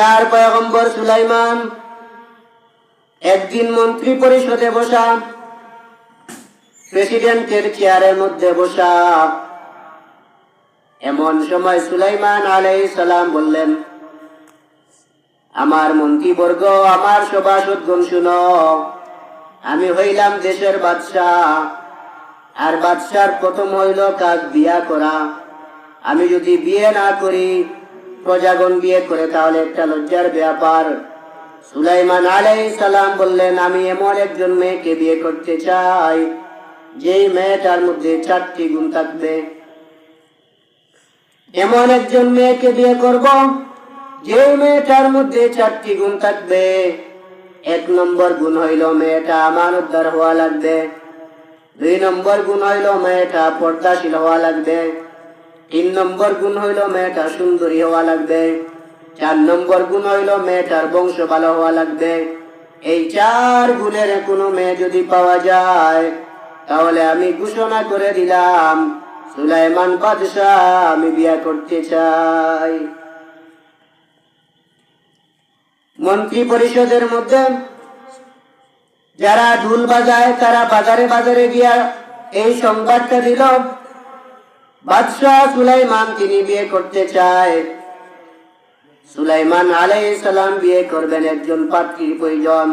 তার পয়গম্বর সুলাইমান একদিন মন্ত্রী পরিষদে বসা, প্রেসিডেন্টের চেয়ারের মধ্যে বসা। এমন সময় সুলাইমান আলাইহিস সালাম বললেন, আমার মন্ত্রীবর্গ, আমার সভাসদগণ শুনো, আমি হইলাম দেশের বাদশাহ, আর বাদশার প্রথম হইল কাজ বিয়া করা। আমি যদি বিয়ে না করি, প্রজাগণ বিয়ে করে, তাহলে একটা লজ্জার ব্যাপার। সুলাইমান আলাইহিস সালাম বললেন, আমি এমন একজন মেয়েকে বিয়ে করতে চাই যেই মেয়েটার মধ্যে 4টি গুণ থাকবে। এমন একজন মেয়েকে বিয়ে করব যে মেয়েটার মধ্যে 4টি গুণ থাকবে। 1 নম্বর গুণ হইল মেয়েটা আমানতদার হওয়া লাগবে। 2 নম্বর গুণ হইল মেয়েটা পর্দাশীল হওয়া লাগবে। 3 নম্বর গুণ হইল মেয়েটা সুন্দরী হওয়া লাগবে। 4 নম্বর গুণ হইল মেয়েটার বংশ ভালো হওয়া লাগবে। এই 4 গুণের কোনো মেয়ে যদি পাওয়া যায়, তাহলে আমি ঘোষণা করে দিলাম, সুলাইমান বাদশাহ আমি বিয়ে করতে চাই। মন্ত্রী পরিষদের মধ্যে যারা ঢোল বাজায়, তারা বাজারে বাজারে গিয়া এই সংবাদটা দিল, বাদশাহ সুলাইমান তিনি বিয়ে করতে চায়। সুলাইমান আলাইহিস সালাম বিয়ে করবেন, একজন পাত্রীর প্রয়োজন।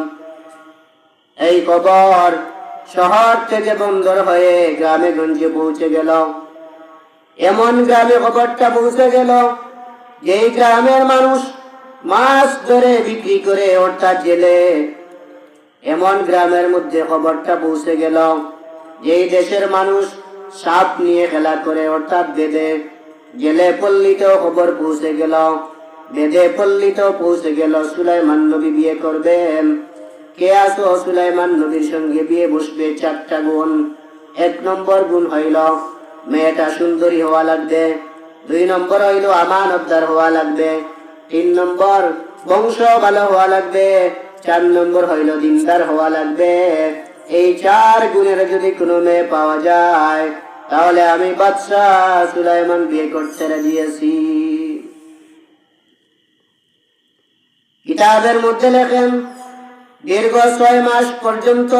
এই খবর শহর থেকে বন্দর হয়ে গ্রামে গঞ্জে পৌঁছে গেল। এমন গ্রামে খবরটা পৌঁছে গেল যেই গ্রামের মানুষ মাছ ধরে বিক্রি করে, অর্থাৎ জেলে। এমন গ্রামের মধ্যে খবরটা পৌঁছে গেল যেই দেশের মানুষ সাপ নিয়ে খেলা করে, অর্থাৎ বেদে। জেলে পল্লীতেও খবর পৌঁছে গেল, বেদে পল্লীতেও পৌঁছে গেল, সুলাইমান নবী বিয়ে করবেন। কে আসো সুলাইমান নবীর সঙ্গে বিয়ে বসবে? 4টা গুণ। 1 নম্বর গুণ হইল মেয়েটা সুন্দরী হওয়া লাগবে। 2 নম্বর হইল আমানতদার হওয়া লাগবে। 3 নম্বর বংশ ভালো হওয়া লাগবে। 4 নম্বর হইল দিনদার হওয়া লাগবে। এই 4 গুণের যদি কোনো মেয়ে পাওয়া যায়, তাহলে আমি বাদশাহ সুলাইমান বিয়ে করতে রাজি আছি। কিতাবের মধ্যে লেখেন, দীর্ঘ 6 মাস পর্যন্ত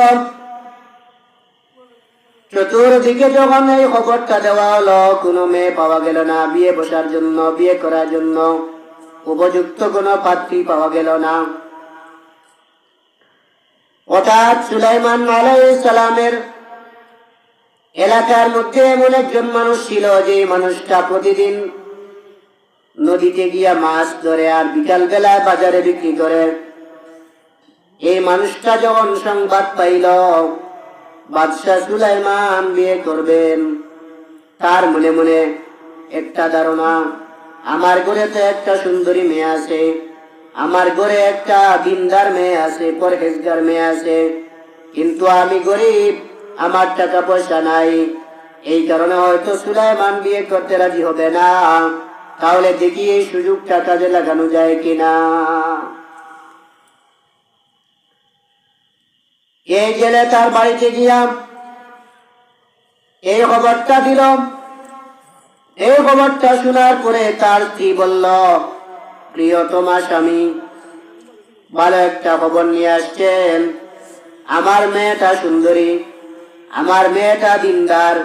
চতুর্দিকে যখন এই খবরটা দেওয়া হলো, কোনো মেয়ে পাওয়া গেল না বিয়ে বসার জন্য, বিয়ে করার জন্য উপযুক্ত কোনো পাত্রী পাওয়া গেল না। হঠাৎ সুলাইমান আলাইহিস সালামের এলাকার মধ্যে এমন একজন মানুষ ছিল, যে মানুষটা প্রতিদিন নদীতে গিয়া মাছ ধরে আর বিকাল বেলায় বাজারে বিক্রি করে। এই মানুষটা যখন সংবাদ পাইল বাদশাহ সুলাইমান বিয়ে করবেন, তার মনে মনে একটা ধারণা, আমার ঘরে তো একটা সুন্দরী মেয়ে আছে, আমার ঘরে একটা দিনদার মেয়ে আছে, পরহেজগার মেয়ে আছে, কিন্তু আমি গরিব, আমার টাকা পয়সা নাই। এই কারণে হয়তো সুলাইমান বিয়ে করতে রাজি হবে না। তাহলে দেখি এই সুযোগটা কাজে লাগানো যায় কিনা। এই জেলে তার বাড়িতে গিয়া এই খবরটা দিল। এই খবরটা শোনার পরে তার স্ত্রী বলল, প্রিয়তমা স্বামী, ভালো একটা খবর নিয়ে আসছেন। আমার মেয়েটা সুন্দরী, আমার মেয়েটা দিনদার,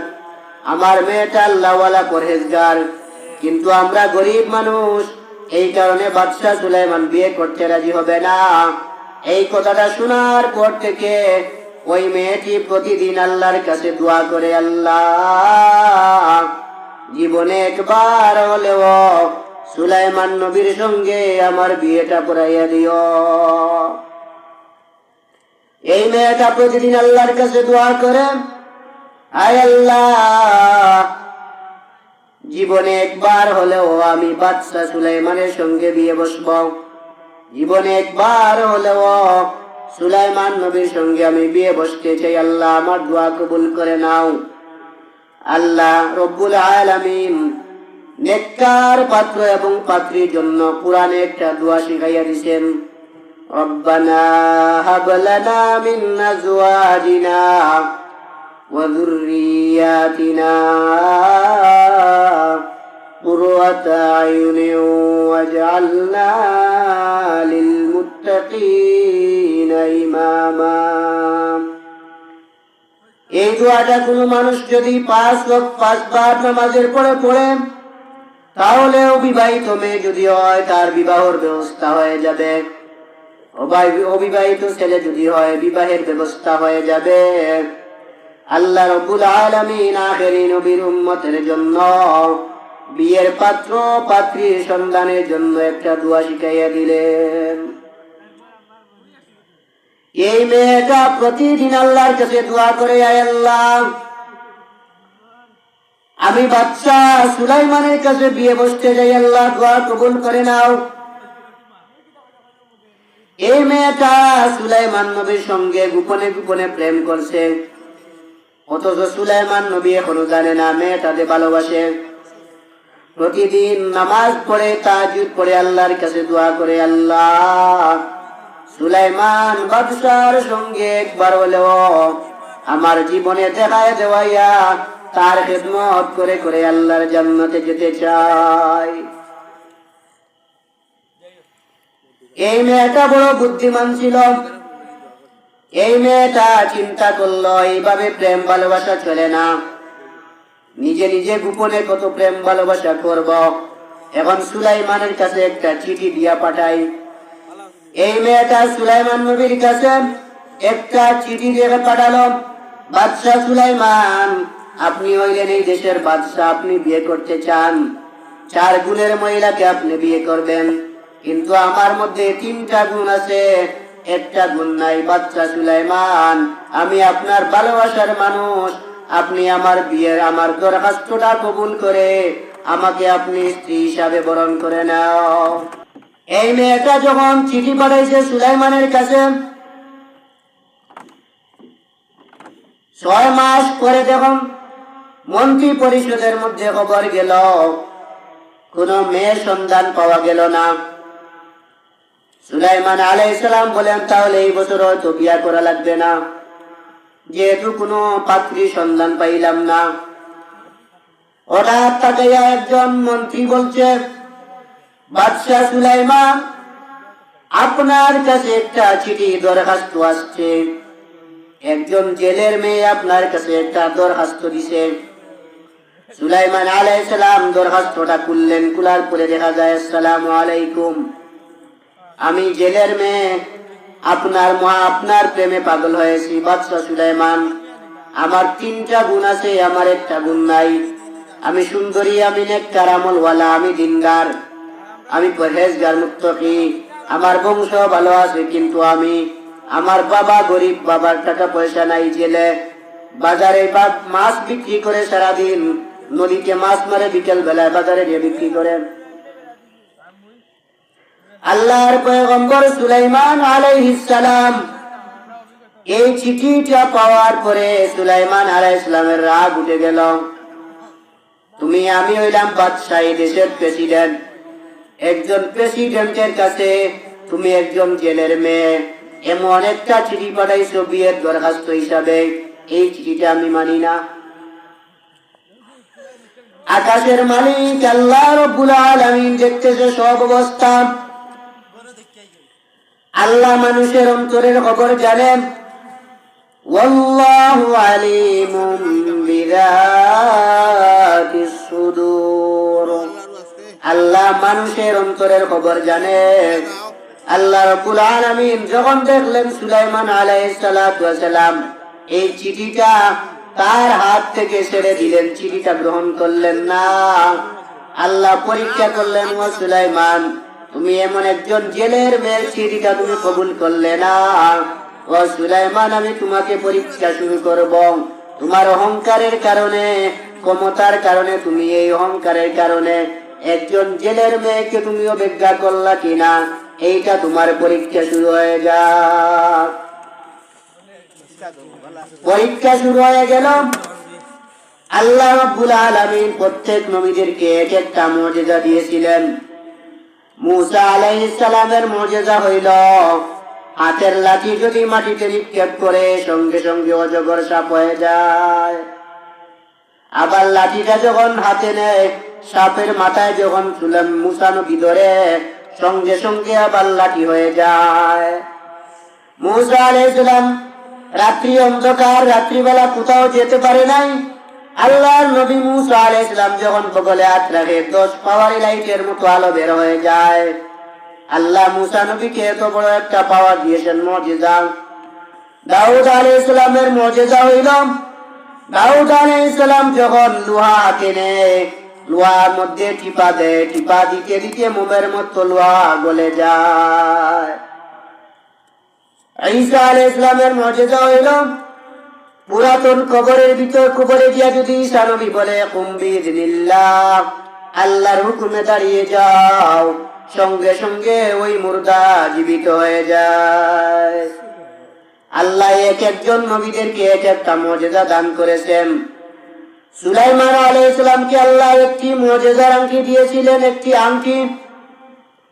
আমার মেয়েটা আল্লাহওয়ালা পরহেজগার, কিন্তু আমরা গরিব মানুষ, এই কারণে বাদশাহ সুলাইমান বিয়ে করতে রাজি হবে না। এই কথাটা শোনার পর থেকে ওই মেয়েটি প্রতিদিন আল্লাহর কাছে দোয়া করে, আল্লাহ, জীবনে একবার হলেও সুলাইমান নবীর সঙ্গে আমার বিয়েটা পড়াইয়া দিও। এই মেয়েটা প্রতিদিন আল্লাহর কাছে দোয়া করে, আয় আল্লাহ, জীবনে একবার হলেও আমি বাদশাহ সুলাইমানের সঙ্গে বিয়ে বসব, জীবনে একবার হলেও সুলাইমান নবীর সঙ্গে আমি বিয়ে বসতে চাই। আল্লাহ, আমার দোয়া কবুল করে নাও। আল্লাহ রব্বুল আলামিন নেককার পাত্র এবং পাত্রীর জন্য কোরআনে একটা দোয়া শিখাইয়া দিয়েছেন, রব্বানা হাব লানা মিন আজওয়াজিনা ওয়া যুররিয়াতিনা قرة أعين واجعلنا للمتقين إماما। এই দোয়াটা কোনো মানুষ যদি 5 বার নামাজের পরে পড়ে, তাহলে অবিবাহিত মেয়ে যদি হয় তার বিবাহের ব্যবস্থা হয়ে যাবে, অবিবাহিত ছেলে যদি হয় বিবাহের ব্যবস্থা হয়ে যাবে। আল্লাহ রাব্বুল আলামিন আখেরি নবীর উম্মতের জন্য বিয়ের পাত্র পাত্রীর সন্ধানের জন্য একটা দোয়া শিখাইয়া দিলেন। এই মেয়েটা প্রতিদিন আল্লাহর কাছে দোয়া করে, আয় আল্লাহ, আমি বাদশা সুলাইমানের কাছে বিয়ে বসতে যাই, আল্লাহ দোয়া কবুল করে নাও। এই মেয়েটা সুলাইমান নবীর সঙ্গে গোপনে গোপনে প্রেম করছে, অথচ সুলাইমান নবী এখনো জানে না মেয়েটাকে ভালোবাসে। প্রতিদিন নামাজ পড়ে তাহাজ্জুদ পড়ে আল্লাহর কাছে দোয়া করে, আল্লাহ, সুলাইমান বাদশার সঙ্গে একবার হলেও আমার জীবনে দেখায় দেওয়াইয়া তার খেদমত করে করে আল্লাহর জান্নাতে যেতে চাই। এই মেয়েটা বড় বুদ্ধিমান ছিল। এই মেয়েটা চিন্তা করলো এইভাবে প্রেম ভালোবাসা চলে না, নিজে নিজে গোপনে কত প্রেম ভালোবাসা করব। এখন সুলাইমানের কাছে একটা চিঠি দিয়া পাঠাই। এই মেয়েটা সুলাইমান নবীর কাছে একটা চিঠি দিয়ে পাঠালো, বাদশা সুলাইমান, আপনি হইলেন এই দেশের বাদশা, আপনি বিয়ে করতে চান, 4 গুণের মহিলাকে আপনি বিয়ে করবেন, কিন্তু আমার মধ্যে 3টা গুণ আছে, একটা গুণ নাই। বাদশা সুলাইমান, আমি আপনার ভালোবাসার মানুষ, আপনি আমার বিয়ের আমার দরখাস্তটা কবুল করে আমাকে আপনি স্ত্রী হিসাবে বরণ করে নাও। এই মেয়েটা যখন চিঠি পাঠাইছে সুলাইমানের কাছে, 6 মাস পরে যখন মন্ত্রী পরিষদের মধ্যে খবর গেল, কোন মেয়ের সন্ধান পাওয়া গেল না। সুলাইমান আলাইহিস সালাম বলেন, তাহলে এই বছর হয়তো বিয়া করা লাগবে না, যেহেতু কোনো পাত্রীর সন্ধান পাইলাম না। হঠাৎ তাকে একজন মন্ত্রী বলছে, বাদশা সুলাইমান, আপনার কাছে একটা চিঠি দরখাস্ত আসছে, একজন জেলের মেয়ে আপনার কাছে একটা দরখাস্ত দিছে। সুলাইমান আলাইহিস সালাম দরখাস্তটা খুললেন, খোলার পরে দেখা যায়, আসসালামু আলাইকুম, আমি জেলের মেয়ে, আপনার প্রেমে পাগল হয়েছি। বাদশা সুলাইমান, আমার 3টা গুণ আছে, আমার একটা গুণ নাই। আমি সুন্দরী, আমি নেককার আমলওয়ালা, আমি দিনদার, আমি পরহেজগার মুত্তাকি, আমার বংশ ভালো আছে, কিন্তু আমার বাবা গরিব, বাবার টাকা পয়সা নাই, জেলে, বাজারে মাছ বিক্রি করে সারাদিন, নদীতে মাছ মারে, বিকেল বেলায় বাজারে গিয়ে বিক্রি করে। আল্লাহর পয়গম্বর সুলাইমান আলাইহিস সালাম এই চিঠিটা পাওয়ার পরে সুলাইমান আলাইহিস সালামের রাগ উঠে গেল। আমি হইলাম বাদশা, এই দেশের প্রেসিডেন্ট, একজন প্রেসিডেন্টের কাছে তুমি একজন জেলের মেয়ে এমন একটা চিঠি পাঠাইছো বিয়ের দরখাস্ত হিসাবে, এই চিঠিটা আমি মানি না। আকাশের মালিক আল্লাহ রাব্বুল আলামিন দেখতেছে সব অবস্থা। আল্লাহ মানুষের অন্তরের খবর জানেন। ওয়াল্লাহু আলিমুম বিযাতিস সুদূর, আল্লাহ মানুষের অন্তরের খবর জানেন। আল্লাহ রাব্বুল আলামিন যখন দেখলেন সুলাইমান আলাইহিস সালাতু ওয়াস সালাম এই চিঠিটা তার হাত থেকে ছেড়ে দিলেন, চিঠিটা গ্রহণ করলেন না। আল্লাহ পরীক্ষা করলেন, ও সুলাইমান, তুমি এমন একজন জেলের মেয়ের চিঠিটা তুমি কবুল করলে না। ও সুলাইমান, আমি তোমাকে পরীক্ষা শুরু করব। তোমার অহংকারের কারণে, ক্ষমতার কারণে, তুমি এই অহংকারের কারণে একজন জেলের মেয়েকে তুমি অবজ্ঞা করলা কিনা, এইটা তোমার পরীক্ষা শুরু হয়ে যাক। পরীক্ষা শুরু হয়ে গেল। আল্লাহ রাব্বুল আলামিন প্রত্যেক নবীদেরকে এক একটা মুজিজা দিয়েছিলেন। মূসা আলাইহিস সালামের মুজিজা হইল হাতের লাঠি যদি মাটিতে নিক্ষেপ করে সঙ্গে সঙ্গে অজগর সাপ হয়ে যায়। আবার লাঠিটা যখন হাতে নেয়, সাপের মাথায় যখন মুসা নবী ধরে, সঙ্গে সঙ্গে আবার লাঠি হয়ে যায়। মুসা আলাইহিস সালাম রাত্রি অন্ধকার, রাত্রিবেলা কোথাও যেতে পারে নাই। আল্লাহর নবী মুসা আলাইহিস সালাম যখন বগলে হাত রাখে, 10 পাওয়ার লাইটের মতো আলো বের হয়ে যায়। আল্লাহ মুসা নবীকে এত বড় একটা পাওয়ার দিয়েছেন, মুজিজা। দাউদ আলাইহিস সালামের মুজিজা হইল, দাউদ আলাইহিস সালাম যখন লোহা হাতে নেয়, লোহার মধ্যে টিপা দেয়, টিপা দিতে দিতে মোমের মতো লোহা গলে যায়। ঈসা আলাইহিস সালামের মুজিজা হইল, পুরাতন কবরের ভিতর কবরে গিয়া যদি ঈসা নবী বলে কুম বিইذনিল্লাহ, আল্লাহর হুকুমে দাঁড়িয়ে যাও, সঙ্গে সঙ্গে ওই মুর্দা জীবিত হয়ে যায়। আল্লাহ এক একজন নবীদেরকে এক একটা মুজিজা দান করেছেন। সুলাইমান আলাইহিস সালামকে আল্লাহ একটি মুজিজার আংটি দিয়েছিলেন, একটি আংটি।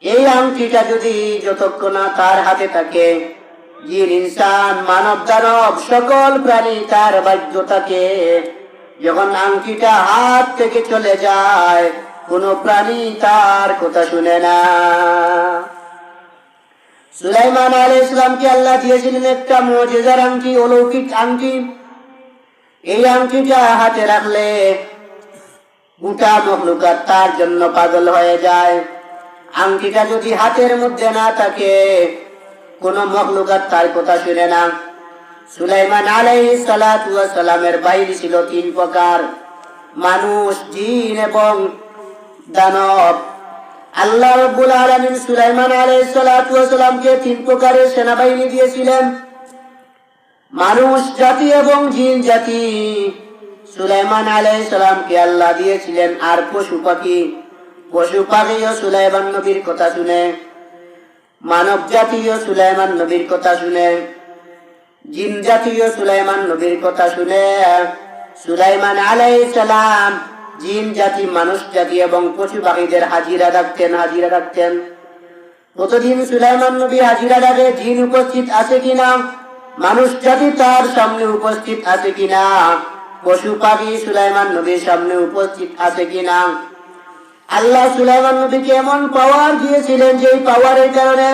এই আংটিটা যদি যতক্ষণ না তার হাতে থাকে, জিন ইনসান মানব দানব সকল প্রাণী তার বাধ্য থাকে। যখন আংটিটা হাত থেকে চলে যায়, কোন প্রাণী তার কথা শুনে না। সুলাইমান আলাইহিস সালামকে আল্লাহ দিয়েছিলেন একটা মুজিজার আংটি, অলৌকিক আংটি। এই আংটিটা হাতে রাখলে গোটা মখলুকাত তার জন্য পাগল হয়ে যায়। আংটিটা যদি হাতের মধ্যে না থাকে, কোন মখলুকাত তার কথা শুনে না। সুলাইমান আলাইহিস সালাতু ওয়াস সালামের বাহিনী ছিল 3 প্রকার, মানুষ, জিন এবং দানব। আল্লাহ রাব্বুল আলামিন সুলাইমান আলাইহিস সালাতু ওয়াস সালামকে 3 প্রকারের সেনাবাহিনী দিয়েছিলেন, মানুষ জাতি এবং জিন জাতি। সুলাইমান আলাইহিস সালামকে আল্লাহ দিয়েছিলেন আর পশু পাখি। পশু পাখিও সুলাইমান নবীর কথা শুনে, মানব জাতীয় সুলাইমান নবীর কথা শুনে, জিন জাতীয় সুলাইমান নবীর কথা শুনে। সুলাইমান আলাইহিস সালাম জিন জাতি, মানুষ জাতি এবং পশু পাখিদের হাজিরা রাখতেন। প্রতিদিন সুলাইমান নবী হাজিরা ডাকে, জিন উপস্থিত আছে কিনা, মানুষ জাতি তার সামনে উপস্থিত আছে কিনা, পশু পাখি সুলাইমান নবীর সামনে উপস্থিত আছে কিনা। আল্লাহ সুলাইমান নবীকে এমন পাওয়ার দিয়েছিলেন, যে পাওয়ারের কারণে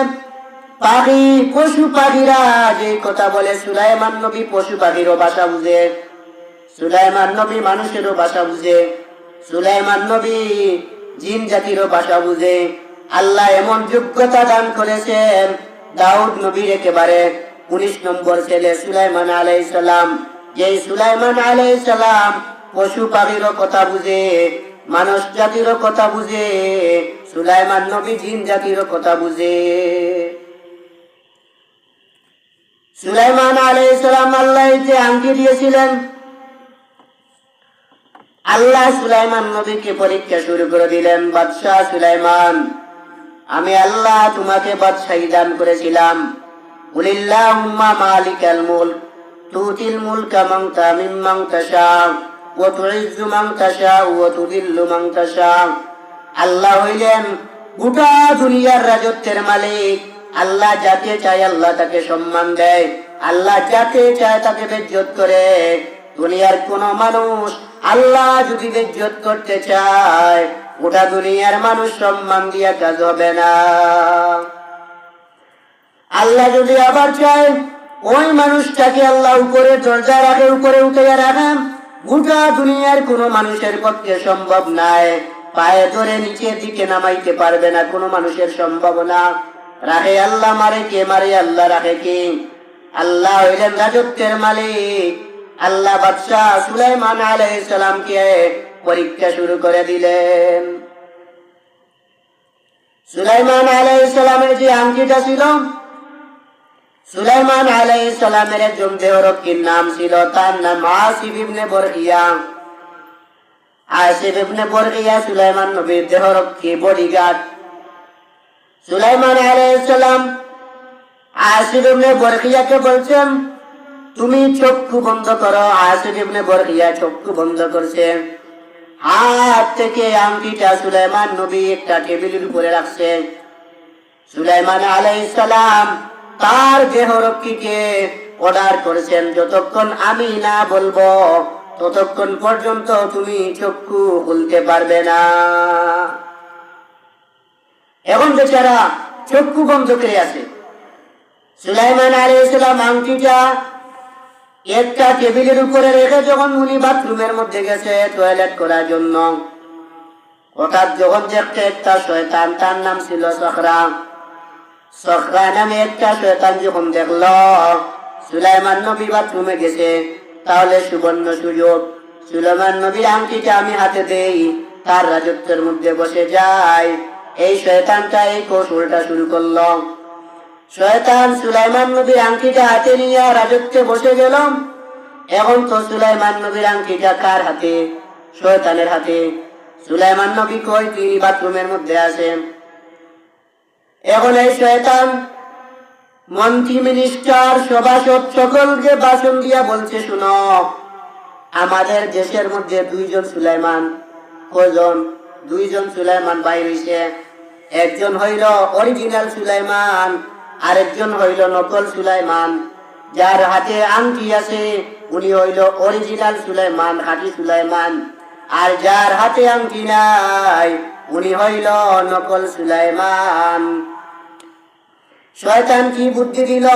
পাখি, পশু পাখিরা যে কথা বলে, সুলাইমান নবী পশু পাখিরও ভাষা বুঝে, সুলাইমান নবী মানুষেরও ভাষা বুঝে, সুলাইমান নবী জিন জাতিরও ভাষা বুঝে। আল্লাহ এমন যোগ্যতা দান করেছেন, দাউদ নবীর একেবারে 19 নম্বর ছেলে সুলাইমান আলাইহিস সালাম। যে সুলাইমান আলাইহিস সালাম পশু পাখিরও কথা বুঝে, মানুষ জাতিরও কথা বুঝে, সুলাইমান নবী জিন জাতিরও কথা বুঝে। সুলাইমান আলাইহিস সালাম আল্লাহ যে আংটি দিয়েছিলেন, আল্লাহ সুলাইমান নবীকে পরীক্ষা শুরু করে দিলেন। বাদশাহ সুলাইমান, আমি আল্লাহ তোমাকে বাদশাহী দান করেছিলাম। কুলিল্লাহুম্মা মালিকাল মুলক তুতিল মুলকা মান মিম্মান তাশা ওয়া তুইজ্জু মান তাশা ওয়া তুযিল্লু মান তাশা। আল্লাহ হইলেন গোটা দুনিয়ার রাজত্বের মালিক। আল্লাহ যাকে চায় আল্লাহ তাকে সম্মান দেয়, আল্লাহ যাকে চায় তাকে বেজ্জত করে। দুনিয়ার কোন মানুষ আল্লাহ যদি বেজ্জত করতে চায়, গোটা দুনিয়ার মানুষ সম্মান দিয়া কাজ হবে না। আল্লাহ যদি আবার চায়, ওই মানুষটাকে আল্লাহ উপরে দরজা রাখে, উপরে উঠে রাখেন, গোটা দুনিয়ার কোন মানুষের পক্ষে সম্ভব নাই। পায়ে ধরে নিচের দিকে নামাইতে পারবে না, কোন মানুষের সম্ভব না। রাখে আল্লাহ, মারে কে? মারে আল্লাহ, রাখে কে? আল্লাহ হইলেন রাজত্বের মালিক। আল্লাহ বাদশাহ সুলাইমান আলাইহিস সালামকে পরীক্ষা শুরু করে দিলেন। সুলাইমান আলাইহিস সালামের যে আংটিটা ছিল, সুলাইমান আলাইহিস সালামের একজন দেহরক্ষীর নাম ছিল, তার নাম আসিফ ইবনে বরকিয়া। আসিফ ইবনে বরকিয়া সুলাইমান নবীর দেহরক্ষী, বডিগার্ড। সুলাইমান আলাইহিস সালাম আসিফ ইবনে বরকিয়াকে বলছেন, তুমি চক্ষু বন্ধ করো। আসিফ ইবনে বরকিয়া চক্ষু বন্ধ করছে। হাত থেকে আংটিটা সুলাইমান নবী একটা টেবিলের উপরে রাখছে। সুলাইমান আলাইহিস সালাম তার দেহরক্ষীকে অর্ডার করেছেন, যতক্ষণ আমি না বলবো ততক্ষণ পর্যন্ত তুমি চক্ষু খুলতে পারবে না। এখন বেচারা চক্ষু বন্ধ করে আছে। সুলাইমান আলাইহিস সালাম আংটিটা একটা টেবিলের উপরে রেখে যখন উনি বাথরুমের মধ্যে গেছে টয়লেট করার জন্য, হঠাৎ যখন দেখতে একটা শয়তান, তার নাম ছিল সখরা। সখরা নামে একটা শয়তান যখন দেখল সুলাইমান নবী বাথরুমে গেছে, তাহলে সুবর্ণ সুযোগ, সুলাইমান নবীর আংটিটা আমি হাতে দেই, তার রাজত্বের মধ্যে বসে যায়। এই শয়তানটা এই কৌশলটা শুরু করলো। শয়তান সুলাইমান নবীর আংটিটা হাতে নিয়ে রাজত্বে বসে গেল। এখন তো সুলাইমান নবীর আংটিটা কার হাতে? শয়তানের হাতে। সুলাইমান নবী কই? তিনি বাথরুমের মধ্যে আছেন। এখন এই শয়তান মন্ত্রী, মিনিস্টার, সভাসদ সকলকে ভাষণ দিয়া বলছে, শুনো, আমাদের দেশের মধ্যে দুইজন সুলাইমান। কয়জন? দুইজন সুলাইমান বাইর হইছে। একজন হইল অরিজিনাল সুলাইমান, আরেকজন হইল নকল সুলাইমান। যার হাতে আংটি আছে উনি হইল অরিজিনাল সুলাইমান, খাঁটি সুলাইমান। আর যার হাতে আংটি নাই উনি হইল নকল সুলাইমান। শয়তান কি বুদ্ধি দিল?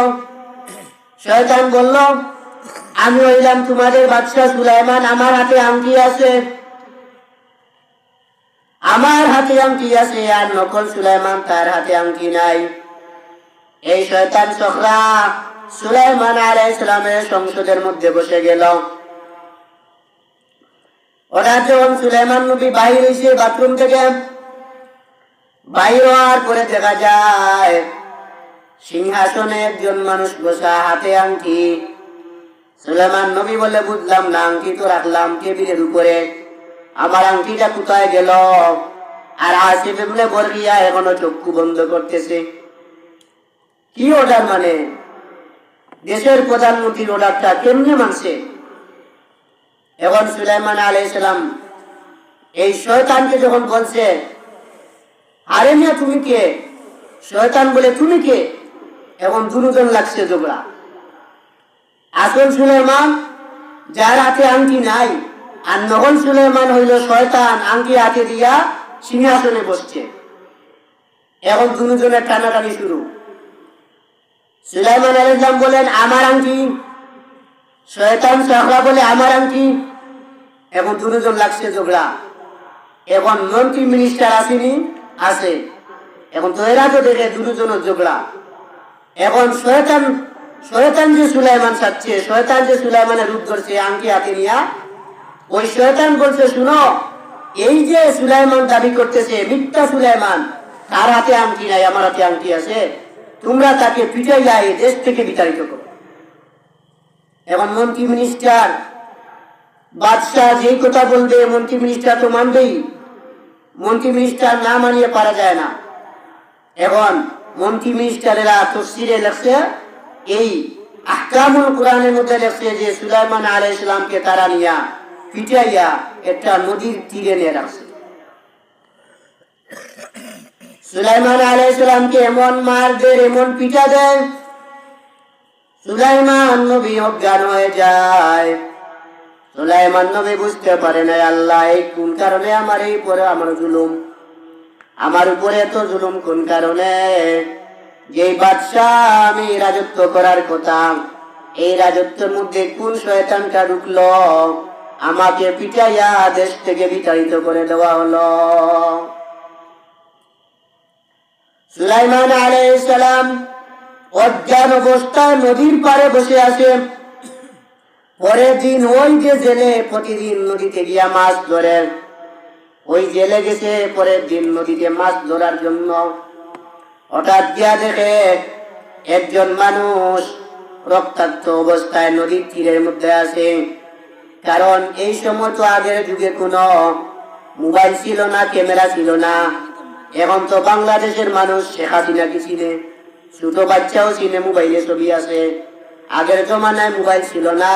শয়তান বলল, আমি হইলাম তোমাদের বাদশা সুলাইমান, আমার হাতে আংটি আছে, আমার হাতে আংটি আছে, আর নকল সুলাইমান তার হাতে আংটি নাই। এই শয়তান সখরা সুলাইমান আলাইহিস সালামের সংসদের মধ্যে বসে গেল। হঠাৎ যখন সুলাইমান নবী বাহির হইছে বাথরুম থেকে, বাহির হওয়ার পরে দেখা যায় সিংহাসনে একজন মানুষ বসা, হাতে আংটি। সুলাইমান নবী বলে, বুঝলাম না, আংটি তো রাখলাম টেবিলের উপরে, আমার আংটিটা কোথায় গেল? আর আসিফ ইবনে বরকিয়া এখনো চক্ষু বন্ধ করতেছে। কি অর্ডার? মানে দেশের প্রধানমন্ত্রীর অর্ডারটা কেমনে মানছে? এখন সুলাইমান আলাইহিস সালাম এই শয়তানকে যখন বলছে, আরে মিয়া তুমি কে? শয়তান বলে, তুমি কে? এখন দুজন লাগছে ঝগড়া। আসল সুলাইমান যার হাতে আংটি নাই, আর নকল সুলাইমান হইল শয়তান, আংটি হাতে দিয়া সিংহাসনে বসছে। এখন দুজনের টানাটানি শুরু। সুলাইমান আলাইহিস সালাম বলেন, আমার আংটি। শয়তান সখরা বলে, আমার আংটি। এখন দুজন লাগছে ঝগড়া। এখন মন্ত্রী, মিনিস্টার আসেনি? আছে। এখন তো এরা তো দেখে দুজনের ঝগড়া। এখন শয়তান যে সুলাইমান সাজছে, শয়তান যে সুলাইমানের রূপ ধরছে আংটি হাতে নিয়া, ওই শয়তান বলছে, শুনো, এই যে সুলাইমান দাবি করতেছে মিথ্যা সুলাইমান, তার হাতে আংটি নাই, আমার হাতে আংটি আছে, তোমরা তাকে পিটাইয়া এই দেশ থেকে বিতাড়িত করো। এখন মন্ত্রী, মিনিস্টার, বাদশাহ যেই কথা বলবে মন্ত্রী মিনিস্টার তো মানবেই। মন্ত্রী মিনিস্টার না মানিয়ে পারা যায় না। এখন মন্ত্রী মিনিস্টারেরা তাফসীরে লেখছে, এই আহকামুল কোরআনের মধ্যে লেখছে যে সুলাইমান আলাইহিস সালামকে তারা নিয়া পিটাইয়া একটা নদীর তীরে নিয়ে রাখছে। সুলাইমান আলাইহিস সালামকে এমন মার দেয়, এমন পিটা দেয়, সুলাইমান নবী অজ্ঞান হয়ে যায়। সুলাইমান নবী বুঝতে পারে না, আল্লাহ এই কোন কারণে আমার এই পরে আমার জুলুম, আমার উপরে এত জুলুম কোন কারণে? যেই বাদশাহ আমি রাজত্ব করার কথা, এই রাজত্বের মধ্যে কোন শয়তানটা ঢুকলো, আমাকে পিটাইয়া দেশ থেকে বিতাড়িত করে দেওয়া হলো। সুলাইমান আলাইহিস সালাম অজ্ঞান অবস্থায় নদীর পাড়ে বসে আছে। পরের দিন ওই যে জেলে প্রতিদিন নদীতে গিয়া মাছ ধরে, ওই জেলে গেছে পরের দিন নদীতে মাছ ধরার জন্য। হঠাৎ গিয়া দেখে একজন মানুষ রক্তাক্ত অবস্থায় নদীর তীরের মধ্যে আছে। কারণ এই সময় তো আগের যুগে কোনো মোবাইল ছিল না, ক্যামেরা ছিল না। এখন তো বাংলাদেশের মানুষ শেখ হাসিনাকে চিনে, ছোট বাচ্চাও চিনে, মোবাইলে ছবি আছে। আগের জমানায় মোবাইল ছিল না।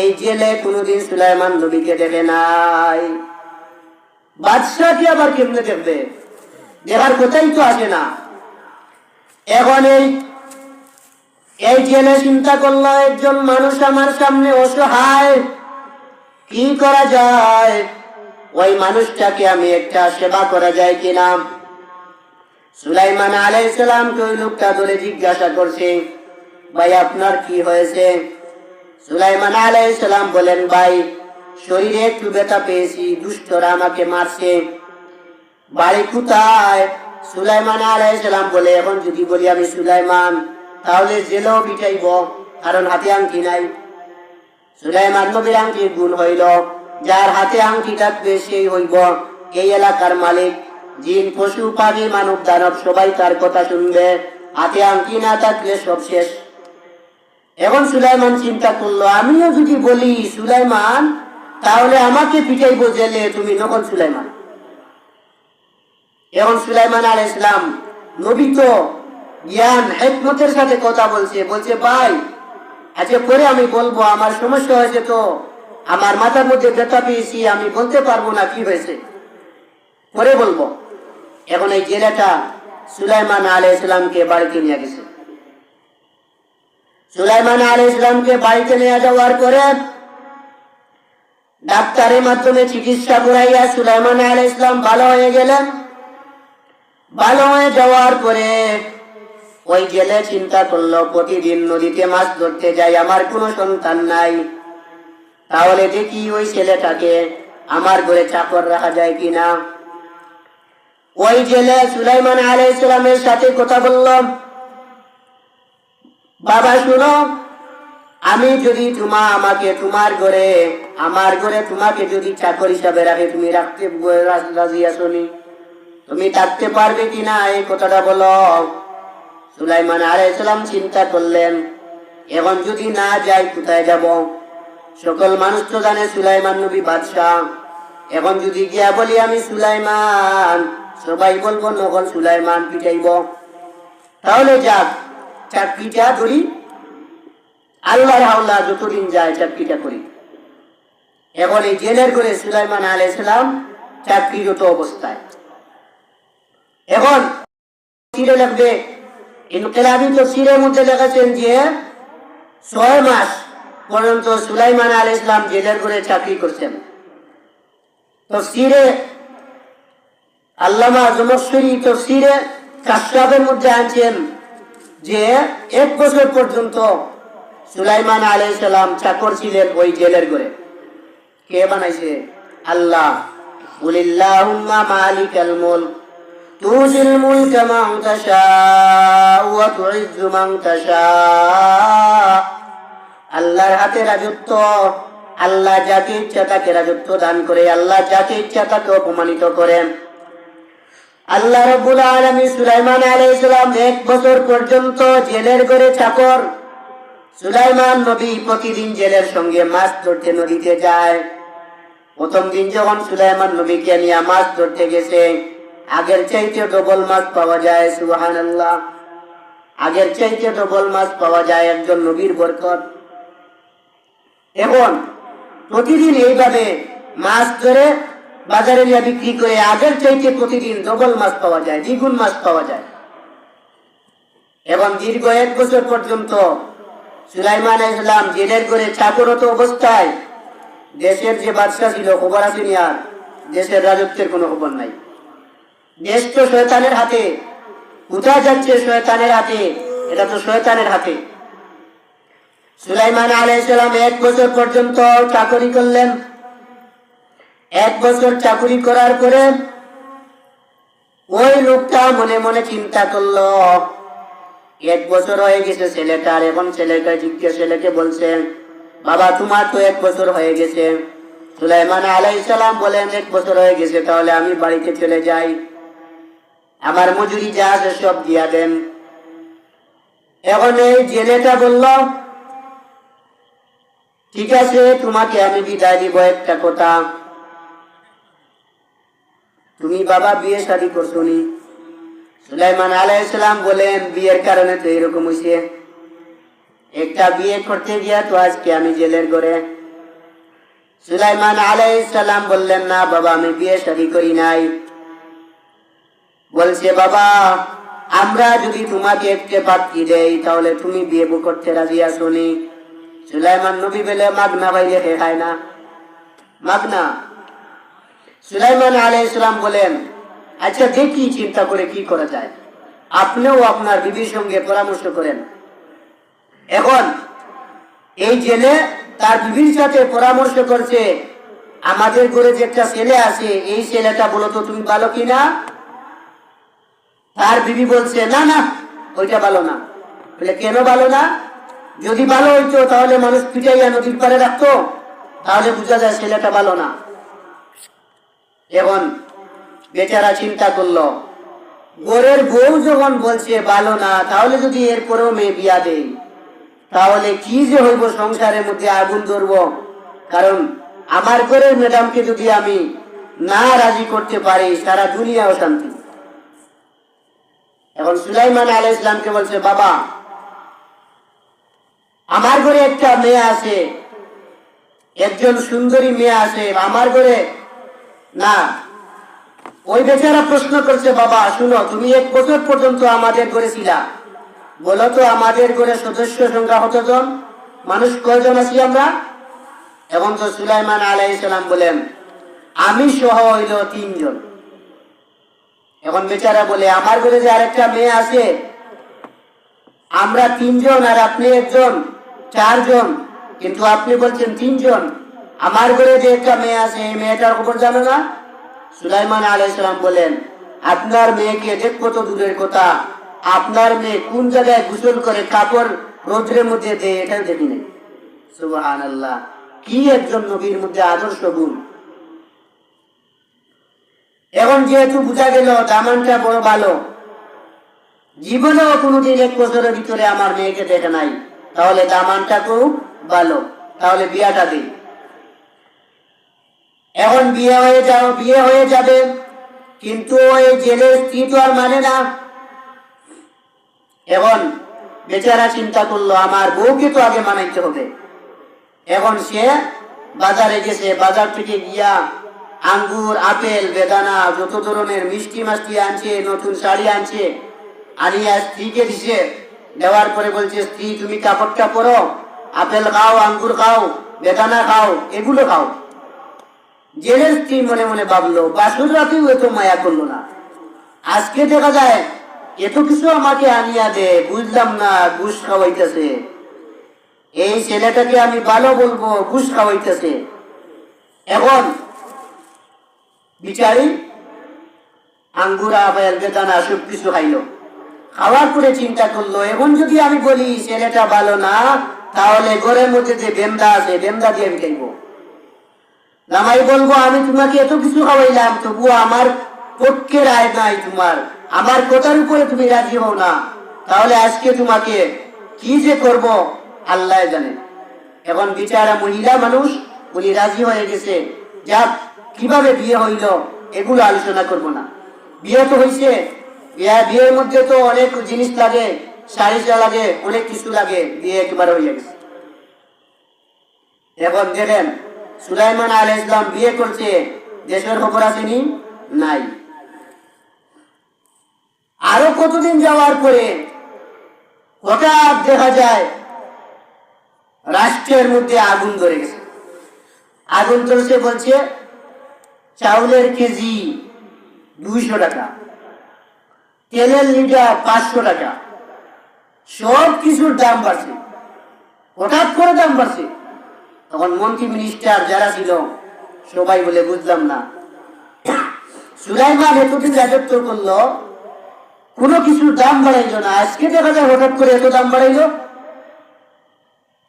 এই জেলে কোনোদিন সুলাইমান নবীকে দেখে নাই। বাদশাহকে আবার কেমনে দেখবে? দেখার কথাই তো আসে না। এখন এই জেলে চিন্তা করলো, একজন মানুষ আমার সামনে অসহায়, কি করা যায়, ওই মানুষটাকে আমি একটা সেবা করা যায় কিনা। সুলাইমান আলাইহিস সালামকে ওই লোকটা ধরে জিজ্ঞাসা করছে, ভাই আপনার কি হয়েছে? সুলাইমান আলাইহিস সালাম বলেন, ভাই শরীরে একটু ব্যথা পেয়েছি, দুষ্টরা আমাকে মারছে। বাড়ি কোথায়? সুলাইমান আলাইহিস সালাম বলে, এখন যদি বলি আমি সুলাইমান তাহলে জেলেও পিটাইব, কারণ হাতে আংটি নাই। সুলাইমান নবীর আংটির গুণ হইল, যার হাতে আংটি থাকবে সেই হইব এই এলাকার মালিক। জিন পশু পাখি মানব দানব সবাই তার কথা শুনবে, হাতে আংটি না থাকলে সব শেষ। এখন সুলাইমান চিন্তা করলো, আমিও যদি বলি সুলাইমান তাহলে আমাকে পিটাইব জেলে, তুমি নকল সুলাইমান। এখন সুলাইমান আলাইহিস সালাম নবী তো জ্ঞান হিকমতের সাথে কথা বলছে ভাই আজকে পরে আমি বলবো, আমার সমস্যা হয়েছে, তো আমার মাথার মধ্যে ব্যথা পেয়েছি, আমি বলতে পারবো না কি হয়েছে, পরে বলবো। এখন এই জেলেটা সুলাইমান আলাইহিস সালামকে বাড়িতে নিয়ে গেছে। সুলাইমান আলাইহিস সালামকে বাড়িতে নিয়ে যাওয়ার পরে ডাক্তারের মাধ্যমে চিকিৎসা করাইয়া সুলাইমান আলাইহিস সালাম ভালো হয়ে গেলেন। ভালো হয়ে যাওয়ার পরে ওই জেলে চিন্তা করলো, প্রতিদিন নদীতে মাছ ধরতে যাই, আমার কোনো সন্তান নাই, তাহলে দেখি ওই ছেলেটাকে আমার ঘরে চাকর রাখা যায় কিনা। ওই জেলে সুলাইমান আলাইহিস সালামের সাথে কথা বলল, বাবা শুনো, আমি যদি আমাকে তোমার ঘরে, আমার ঘরে তোমাকে যদি চাকর হিসাবে রাখে, তুমি রাখতে রাজি আছো নি? তুমি থাকতে পারবে কিনা এই কথাটা বলো। সুলাইমান আলাইহিস সালাম চিন্তা করলেন, এখন যদি না যাই কোথায় যাব? সকল মানুষ তো জানে সুলাইমান নবী বাদশাহ, এখন যদি গিয়া বলি আমি সুলাইমান, সবাই বলবো নকল সুলাইমান, পিটাইব। তাহলে যাক, চাকরিটা ধরি, আল্লাহর হাওলা যতদিন যায় চাকরিটা করি। এখন এই জেলের ঘরে সুলাইমান আলাইহিস সালাম চাকরিরত অবস্থায়। এখন সিরে লাগবে, ইনকিলাবী তাফসীরের মধ্যে লেখেছেন যে 6 মাস পর্যন্ত সুলাইমান আলাইহিস সালাম জেলের ঘরে চাকরি করছেন। তাফসীরে আল্লামা জমশরী তাফসীরে কাশফের মধ্যে আনছেন যে 1 বছর পর্যন্ত সুলাইমান আলাইহিস সালাম চাকর ছিলেন ওই জেলের ঘরে। কে বানাইছে? আল্লাহ। কুলিল্লাহুম্মা মালিকাল মুলক তুজিল মুলকা মান তাশাউ ওয়া তুইজ্জু মান তাশাউ। আল্লাহর হাতে রাজত্ব, আল্লাহ যাকে ইচ্ছা তাকে রাজত্ব দান করে, আল্লাহ যাকে ইচ্ছা তাকে অপমানিত করেন। আল্লাহ রাব্বুল আলামিন সুলাইমান আলাইহিস সালাম 1 বছর পর্যন্ত জেলের ঘরে চাকর। সুলাইমান নবী প্রতিদিন জেলের সঙ্গে মাছ ধরতে নদীতে যায়। প্রথম দিন যখন সুলাইমান নবীকে নিয়ে মাছ ধরতে গেছে, আগের চাইতে ডবল মাছ পাওয়া যায়। সুবহানাল্লাহ, আগের চাইতে ডবল মাছ পাওয়া যায়, একজন নবীর বরকত। এখন প্রতিদিন এইভাবে মাছ ধরে বাজারে নিয়ে বিক্রি করে আগের চাইতে প্রতিদিন ডবল মাছ পাওয়া যায়, দ্বিগুণ মাছ পাওয়া যায়। এবং দীর্ঘ 1 বছর পর্যন্ত সুলাইমান আলাইহিস সালাম জেলের ঘরে চাকরত অবস্থায়। দেশের যে বাদশা ছিল, খবর আছে নি? আর দেশের রাজত্বের কোনো খবর নাই। দেশ তো শয়তানের হাতে, কোথায় যাচ্ছে? শয়তানের হাতে, এটা তো শয়তানের হাতে। সুলাইমান আলাইহিস সালাম 1 বছর পর্যন্ত চাকরি করলেন। 1 বছর চাকরি করার পরে ওই লোকটা মনে মনে চিন্তা করলো, 1 বছর হয়ে গেছে ছেলেটার। এখন ছেলেকে বলছেন, বাবা তোমার তো 1 বছর হয়ে গেছে। সুলাইমান আলাইহিস সালাম বলেন, 1 বছর হয়ে গেছে, তাহলে আমি বাড়িতে চলে যাই, আমার মজুরি যা আছে সব দিয়া দেন। এখন এই জেলেটা বলল, ঠিক আছে তোমাকে আমি বিদায় দিব, একটা কথা, তুমি বাবা বিয়ে শাদী করছো নি? সুলাইমান আলাইহিস সালাম বলেন, বিয়ের কারণে তো এরকম হইছে, একটা বিয়ে করতে গিয়া তো আজকে আমি জেলের ঘরে। সুলাইমান আলাইহিস সালাম বললেন, না বাবা আমি বিয়ে শাদী করি নাই। বলছে, বাবা আমরা যদি তোমাকে একটা পাত্রী দেই তাহলে তুমি বিয়ে করতে রাজি আছো নি? সুলাইমান নবী বলে, মাগনা পাইলে খায় না, মাগনা। সুলাইমান আলাইহিস সালাম বলেন, আচ্ছা দেখি চিন্তা করে কি করা যায়, আপনিও আপনার বিবির সঙ্গে পরামর্শ করেন। এখন এই জেলে তার বিবির সাথে পরামর্শ করছে, আমাদের ঘরে যে একটা ছেলে আছে, এই ছেলেটা বলো তো তুমি ভালো কিনা? তার বিবি বলছে, না না, ওইটা ভালো না। বলে, কেন ভালো না? যদি ভালো হইতো তাহলে মানুষ পিটাইয়া নদীর পারে রাখতো, তাহলে বোঝা যায় ছেলেটা ভালো না। এখন বেচারা চিন্তা করলো, ঘরের বউ যখন বলছে ভালো না, তাহলে যদি এরপরেও মেয়ে বিয়া দেই, তাহলে কি যে হইব, সংসারের মধ্যে আগুন ধরব। কারণ আমার ঘরের ম্যাডামকে যদি আমি না রাজি করতে পারি, সারা দুনিয়া অশান্তি। এখন সুলাইমান আলাইহিস সালামকে বলছে, বাবা আমার ঘরে একটা মেয়ে আছে, একজন সুন্দরী মেয়ে আছে আমার ঘরে না। ওই বেচারা প্রশ্ন করছে, বাবা শুনো, তুমি 1 বছর পর্যন্ত আমাদের ঘরে ছিলা, বলো তো আমাদের ঘরে সদস্য সংখ্যা কতজন, মানুষ কয়জন আছি আমরা? এখন তো সুলাইমান আলাইহিস সালাম বলেন, আমি সহ হইল 3 জন। এখন বেচারা বলে, আমার ঘরে যে আরেকটা মেয়ে আছে, আমরা 3 জন আর আপনি একজন, 4 জন, কিন্তু আপনি বলছেন 3 জন। আমার ঘরে যে একটা মেয়ে আছে, এই মেয়েটার খবর জানো না? সুলাইমান আলাইহিস সালাম বলেন, আপনার মেয়েকে দেখবো তো দূরের কথা, আপনার মেয়ে কোন জায়গায় গোসল করে কাপড় রোদ্রের মধ্যে দেয় এটাও দেখি নাই। সুবহানাল্লাহ, কি একজন নবীর মধ্যে আদর্শ গুণ। এখন যেহেতু বোঝা গেল দামানটা বড় ভালো, জীবনেও কোনোদিন 1 বছরের ভিতরে আমার মেয়েকে দেখে নাই, তাহলে দামানটা খুব ভালো, তাহলে বিয়াটা দিই। এখন বিয়ে হয়ে যাবে, কিন্তু ওই জেলের স্ত্রী তো আর মানে না। এখন বেচারা চিন্তা করলো, আমার বউকে তো আগে মানাইতে হবে। এখন সে বাজারে গেছে, বাজার থেকে গিয়া আঙ্গুর, আপেল, বেদানা, যত ধরনের মিষ্টি মাষ্টি আনছে, নতুন শাড়ি আনছে, আনিয়া স্ত্রীকে দিছে। দেওয়ার পরে বলছে, স্ত্রী তুমি কাপড়টা পরো, আপেল খাও, আঙ্গুর খাও, বেদানা খাও, এগুলো খাও। জেলের স্ত্রী মনে মনে ভাবলো, বাসুর রাতেও এত মায়া করলো না, আজকে দেখা যায় এত কিছু আমাকে আনিয়া দে, বুঝলাম না ঘুষ খাওয়াইতেছে। এই ছেলেটাকে আমি ভালো বলবো, ঘুষ খাওয়াইতেছে। এখন বিচারি আঙ্গুর, আপেল, বেদানা সব কিছু খাইলো। খাওয়ার পরে চিন্তা করলো, এখন যদি আমি বলি ছেলেটা ভালো না, তাহলে ঘরের মধ্যে যে বেন্দা আছে, বেন্দা দিয়ে আমি খাইবো। জামাই বলবো, আমি তোমাকে এত কিছু খাওয়াইলাম, তবুও আমার পক্ষে রায় নাই তোমার, আমার কথার উপরে তুমি রাজি হও না, তাহলে আজকে তোমাকে কি যে করব আল্লাহ জানে। এখন বিচারা মহিলা মানুষ, উনি রাজি হয়ে গেছে, যাক কিভাবে বিয়ে হইল এগুলো আলোচনা করব না। বিয়ে তো হয়েছে, বিয়ের মধ্যে তো অনেক জিনিস লাগে, শাড়িটা লাগে, অনেক কিছু লাগে, বিয়ে একবার হয়ে গেছে। এখন দেখেন সুলাইমান আলাইহিস সালাম বিয়ে করছে, দেশের খবর আসেনি নাই। আরো কতদিন যাওয়ার পরে হঠাৎ দেখা যায় রাষ্ট্রের মধ্যে আগুন ধরে গেছে। আগুন ধরছে, বলছে চাউলের কেজি 200 টাকা, তেলের লিটার 500 টাকা, সব কিছুর দাম বাড়ছে, হঠাৎ করে দাম বাড়ছে। তখন মন্ত্রী মিনিস্টার যারা ছিল সবাই বলে, বুঝলাম না, সুলাইমান এতদিন রাজত্ব করলো, কোনো কিছুর দাম বাড়াইলো না, আজকে দেখা যায় হঠাৎ করে এত দাম বাড়াইলো।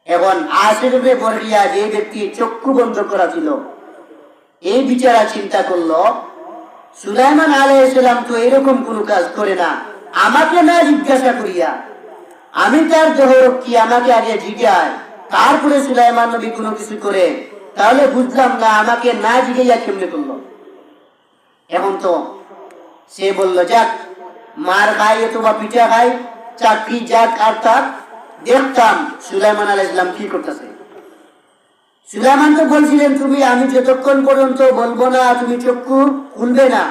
এখন আশিরুবে বরহিয়া যে ব্যক্তি চক্ষু বন্ধ করা ছিল, এই বিচারা চিন্তা করলো, সুলাইমান আলাইহিস সালাম তো এরকম কোনো কাজ করে না, আমাকে না জিজ্ঞাসা করিয়া, আমি তার দেহরক্ষী, আমাকে আগে জিজ্ঞায় তারপরে সুলাইমান নবী কোনো কিছু করে, তাহলে বুঝলাম না আমাকে না জিজ্ঞাসা কেমনে করলো। এখন তো সে বলল, যাক মার খাই অথবা পিঠা খাই, চাকরি যাক আর তাক, দেখতাম সুলাইমান আলাইহিস সালাম কি করতেছে। সুলাইমান তো বলছিলেন, তুমি আমি যতক্ষণ পর্যন্ত বলবো না তুমি চক্ষু খুলবে না।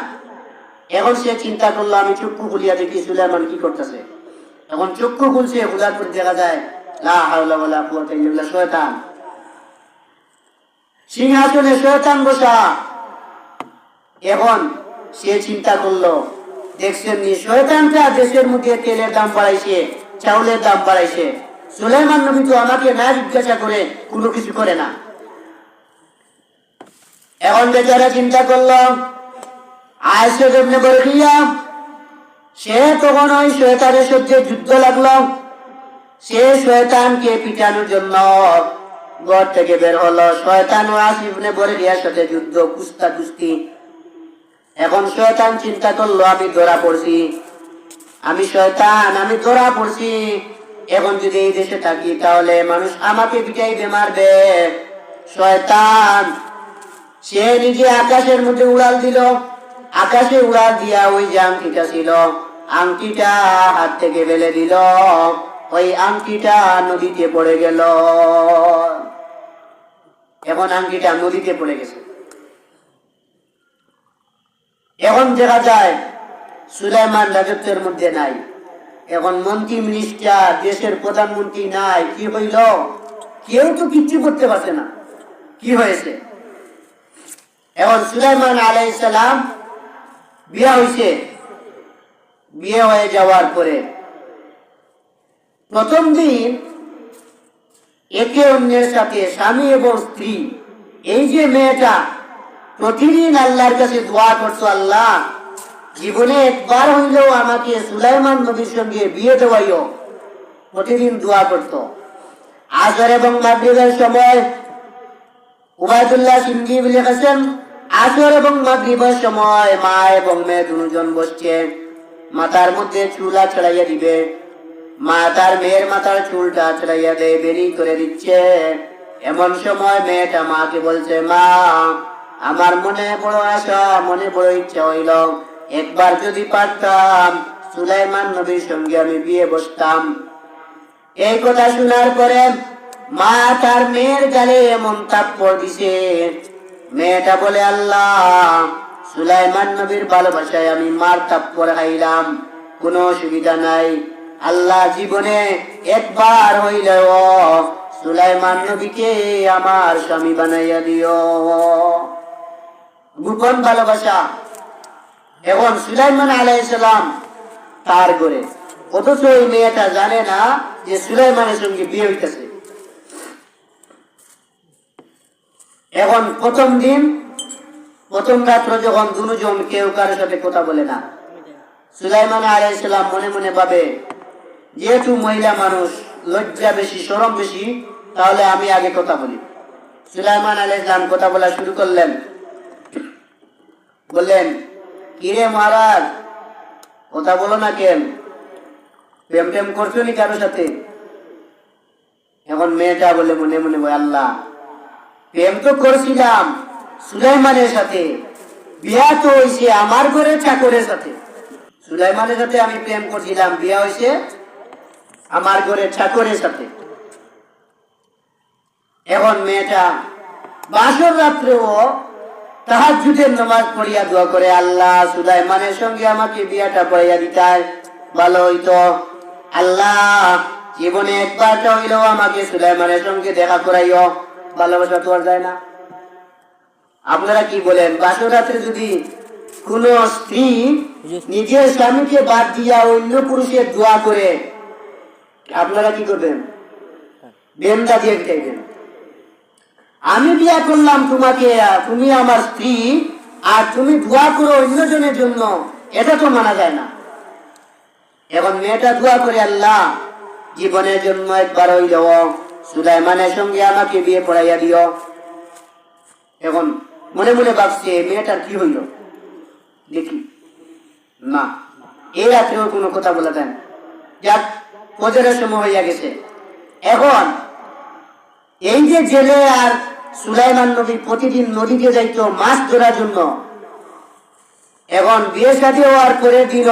এখন সে চিন্তা করলো, আমি চক্ষু খুলিয়া দেখি সুলাইমান কি করতেছে। এখন চক্ষু খুলছে, খোলার পর দেখা যায় লা হাওলা ওয়ালা কুওয়াতা ইল্লা বিল্লাহ, শয়তান। সিংহাসনে শয়তান বসা। এখন সে চিন্তা করলো, দেখছেন নি শয়তানটা দেশের মধ্যে তেলের দাম বাড়াইছে, চাউলের দাম বাড়াইছে, সুলাইমান নবী তো আমাকে না জিজ্ঞাসা করে কোনো কিছু করে না। এখন বেচারা চিন্তা করলো, আয়েশা ইবনে বরকিয়া সে তখন ওই শয়তানের সাথে যুদ্ধ লাগলো। সে শয়তানকে পিটানোর জন্য ঘর থেকে বের হলো। শয়তান ও আসিফ ইবনে বরকিয়ার সাথে যুদ্ধ, কুস্তি। এখন শয়তান চিন্তা করলো, আমি ধরা পড়ছি, আমি শয়তান, আমি ধরা পড়ছি। এখন যদি এই দেশে থাকি তাহলে মানুষ আমাকে পিটাইবে, মারবে। শয়তান সে নিজে আকাশের মধ্যে উড়াল দিল। আকাশে উড়াল দিয়া ওই যে আংটিটা ছিল, আংটিটা হাত থেকে ফেলে দিল। ওই আংটিটা নদীতে পড়ে গেল। এখন আংটিটা নদীতে পড়ে গেছে। এখন দেখা যায় সুলাইমান রাজত্বের মধ্যে নাই। এখন মন্ত্রী মিনিস্টার, দেশের প্রধানমন্ত্রী নাই। কি হইল? কেউ তো কিচ্ছু করতে পারছে না। কি হয়েছে? এখন সুলাইমান আলাইহিস সালাম বিয়ে হয়েছে। বিয়ে হয়ে যাওয়ার পরে প্রথম দিন একে অন্যের সাথে স্বামী এবং স্ত্রী, এই যে মেয়েটা প্রতিদিন আল্লাহর কাছে দোয়া করতো, আল্লাহ জীবনে একবার হইলেও আমাকে সুলাইমান নবীর সঙ্গে বিয়ে দেওয়াইও। প্রতিদিন দোয়া করত। আসর এবং মাগরিবের সময় উবাইদুল্লাহ সিন্দি লিখেছেন, আসর এবং মাগরিবের সময় মা এবং মেয়ে দুজন বসছে, মাথার মধ্যে চুলা ছড়াইয়া দিবে। মা তার মেয়ের মাথার চুলটা ছড়াইয়া দেয়, বেরি করে দিচ্ছে। এমন সময় মেয়েটা মাকে বলছে, মা আমার মনে বড় আশা, মনে বড় ইচ্ছা হইল, একবার যদি পারতাম সুলাইমান নবীর সঙ্গে আমি বিয়ে বসতাম। এই কথা শোনার পরে মা তার মেয়ের গালে এমন থাপ্পড় দিছে। মেয়েটা বলে, আল্লাহ সুলাইমান নবীর ভালোবাসায় আমি মার থাপ্পড় খাইলাম, কোনো অসুবিধা নাই। আল্লাহ জীবনে একবার হইলেও সুলাইমান নবীকে আমার স্বামী বানাইয়া দিও। গোপন ভালোবাসা। এখন সুলাইমান আলাইহিস সালাম তার ঘরে, অথচ ওই মেয়েটা জানে না যে সুলাইমানের সঙ্গে বিয়ে হইতেছে। এখন প্রথম দিন, প্রথম রাত্র যখন দুজন কেউ কারোর সাথে কথা বলে না, সুলাইমান আলাইহিস সালাম মনে মনে ভাবে, যেহেতু মহিলা মানুষ, লজ্জা বেশি, শরম বেশি, তাহলে আমি আগে কথা বলি। সুলাইমান আলাইহিস সালাম কথা বলা শুরু করলেন। বললেন, কিরে মহারাজ, কথা বলো না কেন? প্রেম টেম করছো নি কারোর সাথে? এখন মেয়েটা বলে মনে মনে, আল্লাহ প্রেম তো করছিলাম সুলাইমানের সাথে, বিয়া তো হয়েছে আমার ঘরের চাকরের সাথে। সুলাইমানের সাথে আমি প্রেম করছিলাম, বিয়া হয়েছে আমার ঘরের চাকরের সাথে। এখন মেয়েটা বাসর রাত্রেও তাহাজ্জুদের নামাজ পড়িয়া দোয়া করে, আল্লাহ সুলাইমানের সঙ্গে আমাকে বিয়াটা পড়াইয়া দিতাই ভালো হইতো। আল্লাহ জীবনে একবারটা হইলেও আমাকে সুলাইমানের সঙ্গে দেখা করাইও। ভালোবাসা তো আর যায় না। আপনারা কি বলেন, বাসর রাত্রে যদি কোন স্ত্রী নিজের স্বামীকে বাদ দিয়া অন্য পুরুষের দোয়া করে, আপনারা কি করবেন? বেন্দা দিয়ে খাইবেন। আমি বিয়া করলাম তোমাকে, তুমি আমার স্ত্রী, আর তুমি দোয়া করো অন্যজনের জন্য, এটা তো মানা যায় না। এখন মেয়েটা দোয়া করে, আল্লাহ জীবনের জন্য একবার হইলেও সুলাইমানের সঙ্গে আমাকে বিয়ে পড়াইয়া দিও। এখন মনে মনে ভাবছে, মেয়েটার কি হইল দেখি না, এই রাত্রেও কোনো কথা বলে দেন। যাক, ফজরের সময় হইয়া গেছে। এখন এই যে জেলে আর সুলাইমান নবী প্রতিদিন নদীতে যাইতো মাছ ধরার জন্য, এখন বিয়ে শাদী হওয়ার পরের দিন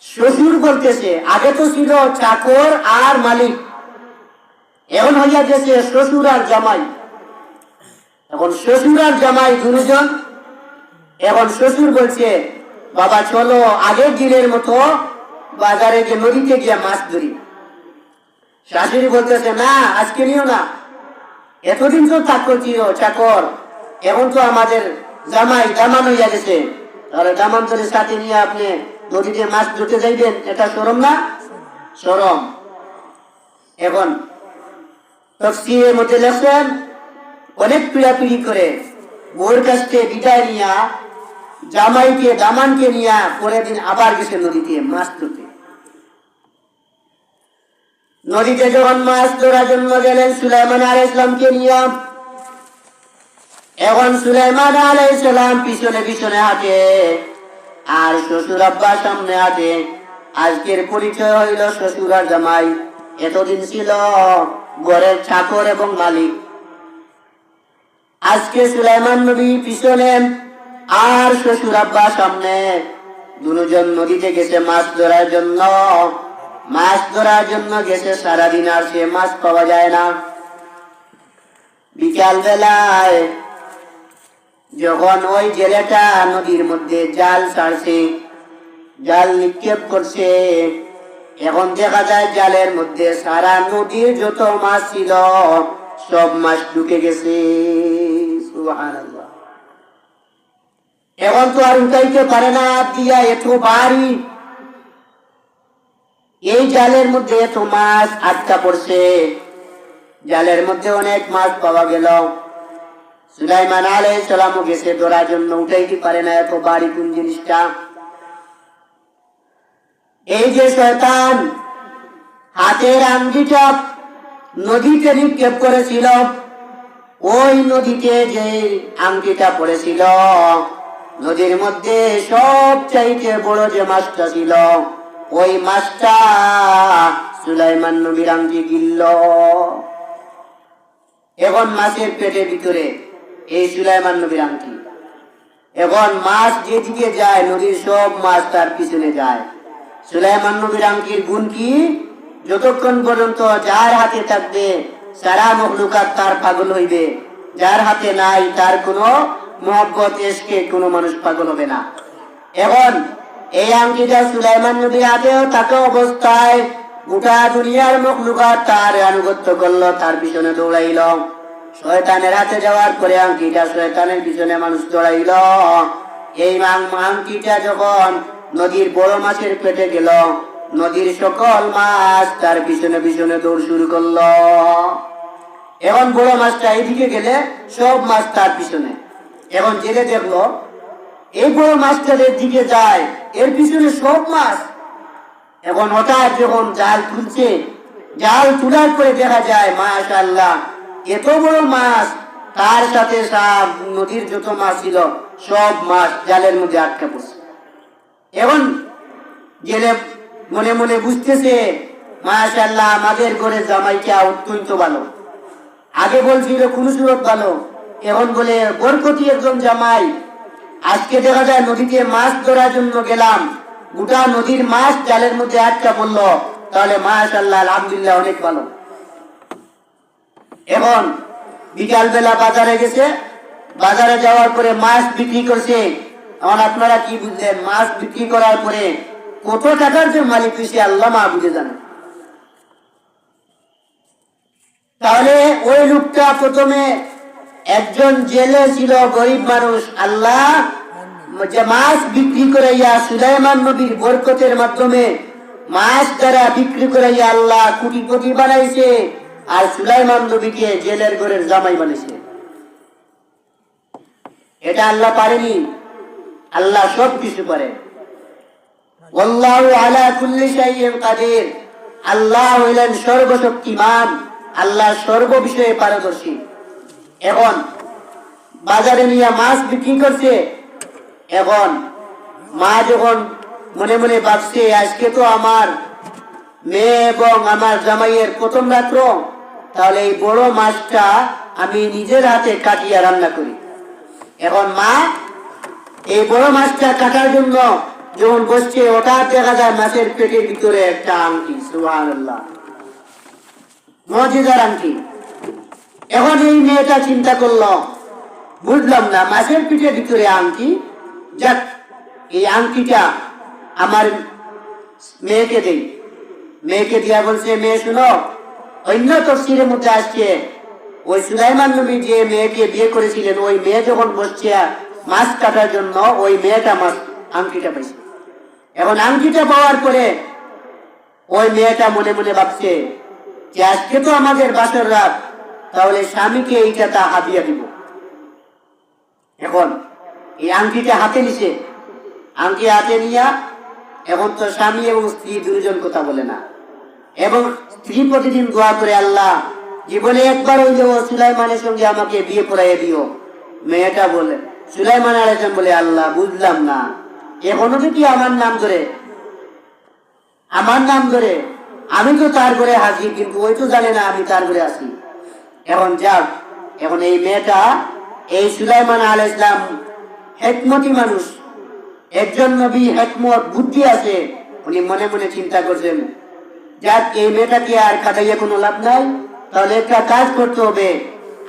শ্বশুর বলতেছে, আগে তো ছিল চাকর আর মালিক, এখন হইয়া গেছে শ্বশুর আর জামাই। এখন শ্বশুর আর জামাই দুজন। এখন শ্বশুর বলছে, বাবা চলো আগের দিনের মতো বাজারে যে নদীতে গিয়ে মাছ ধরি। শাশুড়ি বলতেছে, না আজকে নিও না, এতদিন তো চাকর ছিল, চাকর, এখন তো আমাদের জামাই দামান হইয়া গেছে। তাহলে দামান ধরে সাথে নিয়ে আপনি নদীতে মাছ ধরতে যাইবেন, এটা শরম না? শরম। এখন তফসিরের মধ্যে লেখেন, অনেক পিড়াপিড়ি করে বউর কাছ থেকে বিদায় নিয়া জামাইকে দামানকে নিয়া পরের দিন আবার গেছে নদীতে মাছ ধরতে। নদীতে যখন মাছ ধরার জন্য গেলেন সুলাইমান আলাইহিস সালামকে নিয়ে, এখন সুলাইমান আলাইহিস সালাম পিছনে পিছনে হাঁটে আর শ্বশুর আব্বা সামনে হাঁটে। আজকের পরিচয় হইল শ্বশুর আর জামাই। এতদিন ছিল ঘরের চাকর এবং মালিক। আজকে সুলাইমান নবী পিছনে আর শ্বশুর আব্বা সামনে, দুজন নদীতে গেছে মাছ ধরার জন্য। মাছ ধরার জন্য গেছে, সারাদিন আর সে মাছ পাওয়া যায় না। বিকাল বেলায় যখন ওই জেলেটা নদীর মধ্যে জাল ছাড়ছে, জাল নিক্ষেপ করছে, এখন দেখা যায় জালের মধ্যে সারা নদীর যত মাছ ছিল সব মাছ ঢুকে গেছে। সুবহানাল্লাহ। এখন তো আর উঠাইতে পারে না দিয়া, এত ভারী। এই জালের মধ্যে এত মাছ আটকা পড়ছে, জালের মধ্যে অনেক মাছ পাওয়া গেল। সুলাইমান আলাইহিস সালাম গেছে ধরার জন্য, উঠাইতে পারে না, এত ভারী কোন জিনিসটা। এই যে শয়তান হাতের আঙ্গিটা নদীতে নিক্ষেপ করেছিল, ওই নদীতে যে আংটিটা পড়েছিল, নদীর মধ্যে সব চাইতে বড় যে মাছটা ছিল, ওই মাছটা সুলাইমান নবীর আংটি গিলল। এখন মাছের পেটের ভিতরে এই সুলাইমান নবীর আংটি। এখন মাছ যেদিকে যায় নদীর সব মাছ তার পিছনে যায়। সুলাইমান নবীর আংটির গুণ কি? যতক্ষণ পর্যন্ত যার হাতে থাকবে সারা মখলুকাত তার পাগল হইবে, যার হাতে নাই তার কোনো মহব্বত এসকে কোনো মানুষ পাগল হবে না। এখন এই আংটিটা সুলাইমান নবীর হাতেও থাকা অবস্থায় গোটা দুনিয়ার মখলুকাত তার আনুগত্য করলো, তার পিছনে দৌড়াইল। শয়তানের হাতে যাওয়ার পরে আংটিটা শয়তানের পিছনে মানুষ দৌড়াইল। এই আংটিটা যখন নদীর বড় মাছের পেটে গেল, নদীর সকল মাছ তার পিছনে পিছনে দৌড় শুরু করলো। এখন বড় মাছটা এইদিকে গেলে সব মাছ তার পিছনে। এখন জেলে দেখলো এই বড় মাছটা এর দিকে যায়, এর পিছনে সব মাছ। এখন হঠাৎ যখন জাল তুলছে, জাল তোলার পরে দেখা যায় মাশাআল্লাহ এত বড় মাছ, তার সাথে সব নদীর যত মাছ ছিল সব মাছ জালের মধ্যে আটকা পড়ছে। এখন জেলে মনে মনে বুঝতেছে মাশাআল্লাহ আমাদের ঘরে জামাইটা অত্যন্ত ভালো। আগে বলছিল কোন সুরত ভালো, এখন বলে বরকতি একজন জামাই। আজকে দেখা যায় নদীতে মাছ ধরার জন্য গেলাম, গোটা নদীর মাছ জালের মধ্যে আটকা পড়লো, তাহলে মাশাআল্লাহ আলহামদুলিল্লাহ অনেক ভালো। এখন বিকাল বেলা বাজারে গেছে, বাজারে যাওয়ার পরে মাছ বিক্রি করছে। এখন আপনারা কি বুঝলেন? মাছ বিক্রি করার পরে কত টাকার যে মালিক হয়েছে আল্লাহ মাহবুদে জানে। তাহলে ওই লোকটা প্রথমে একজন জেলে ছিল, গরিব মানুষ, আল্লাহ যে মাছ বিক্রি করাইয়া সুলাইমান নবীর বরকতের মাধ্যমে মাছ দ্বারা বিক্রি করাইয়া আল্লাহ কোটিপতি বানাইছে, আর সুলাইমান নবীকে জেলের ঘরের জামাই বানাইছে। এটা আল্লাহ পারেনি? আল্লাহ সব কিছু পারে। আল্লাহু আলা কুল্লি শাইইন কাদির। আল্লাহ হইলেন সর্বশক্তিমান, আল্লাহ সর্ব বিষয়ে পারদর্শী। এখন বাজারে নিয়ে মাছ বিক্রি করছে। এখন মা যখন মনে মনে ভাবছে আজকে তো আমার মেয়ে এবং আমার জামাইয়ের প্রথম রাত্র, তাহলে এই বড় মাছটা আমি নিজের হাতে কাটিয়ে রান্না করি। এখন মা এই বড় মাছটা কাটার জন্য যখন বসছে, হঠাৎ দেখা যায় মাছের পেটের ভিতরে একটা আংটি। সুবহানাল্লাহ, মুজিজার আংটি। এখন এই মেয়েটা চিন্তা করলো, বুঝলাম না মাছের পেটের ভিতরে আংটি, যাক এই আংটিটা আমার মেয়েকে দেই। মেয়েকে দিয়া বলছে, মেয়ে শুনো, অন্য তফসিরের মধ্যে আসছে ওই সুলাইমান নবী যে মেয়েকে বিয়ে করেছিলেন, ওই মেয়ে যখন বসছে মাছ কাটার জন্য, ওই মেয়েটা মাছ আংটিটা পাইছে। এখন আংটিটা পাওয়ার পরে ওই মেয়েটা মনে মনে ভাবছে যে আজকে তো আমাদের বাসর রাত, তাহলে স্বামীকে এইটা তা হাদিয়া দিব। এখন এই আংটিটা হাতে নিছে, আংটি হাতে নিয়া এখন তো স্বামী এবং স্ত্রী দুজন কথা বলে না, এবং স্ত্রী প্রতিদিন দোয়া করে, আল্লাহ জীবনে একবার হইলেও সুলাইমানের সঙ্গে আমাকে বিয়ে পড়াইয়ে দিও। মেয়েটা বলে, সুলাইমান আলাইহিস সালাম বলে, আল্লাহ বুঝলাম না, এখনো কি আমার নাম ধরে, আমার নাম ধরে, আমি তো তার ঘরে হাজির, কিন্তু ওই তো জানে না আমি তার ঘরে আছি। এখন যাক, এখন এই মেয়েটা, এই সুলাইমান আলাইহিস সালাম হিকমতি মানুষ, একজন নবী, হিকমত বুদ্ধি আছে, উনি মনে মনে চিন্তা করছেন, যাক এই মেয়েটাকে আর কাটাইয়া কোনো লাভ নাই, তাহলে একটা কাজ করতে হবে,